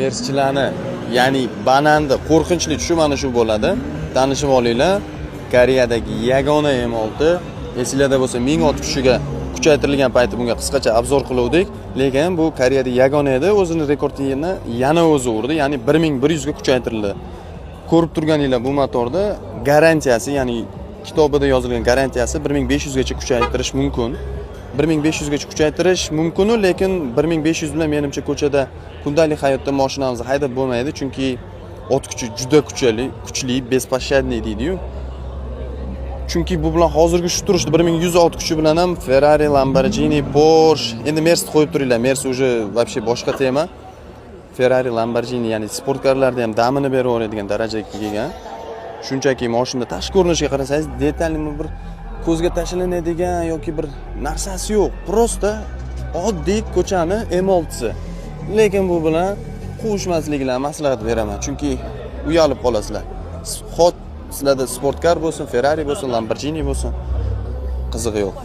Mersichilarni, ya'ni bananni qo'rqinchli tushuv mana shu bo'ladi. Tanishib olinglar. Koreyadagi yagona M6 esinglarda bo'lsa 1000 ot kuchiga kuchaytirilgan payti bunga qisqacha obzor qiluvdik, lekin bu Koreyada yagona edi, o'zini rekordini yana o'zi urdi, ya'ni 1100 ga kuchaytirildi. Ko'rib turganinglar bu motorda garantiyasi, ya'ni kitobida yozilgan garantiyasi 1500 gacha kuchaytirish mumkin. 1500 gacha kuchaytirish mumkin, lekin 1500 bilan menimcha ko'chada kundalik hayotda mashinamizni haydab bo'lmaydi, chunki ot kuchi juda kuchli, bespashadniy deydi-yu. Chunki bu bilan hozirgi shu turishda 1100 ot kuchi bilan ham Ferrari, Lamborghini, Porsche, endi Mercedes qo'yib turinglar. Mercedes уже вообще boshqa tema. Ferrari, Lamborghini, ya'ni sportkarlarda ham damini beraveradigan darajaga kelgan. Shunchaki mashina tashqi ko'rinishiga qarasangiz, detalmi bir ko'zga tashlanadigan yoki bir narsasi yo'q. Prosta oddiy ko'chani M6si. Lekin bu bilan quvishmasliklarni maslahat beraman, chunki uyalib qolasizlar. Sizlarda sportkar bo'lsin, Ferrari bo'lsin, Lamborghini bo'lsin, qizig'i yo'q.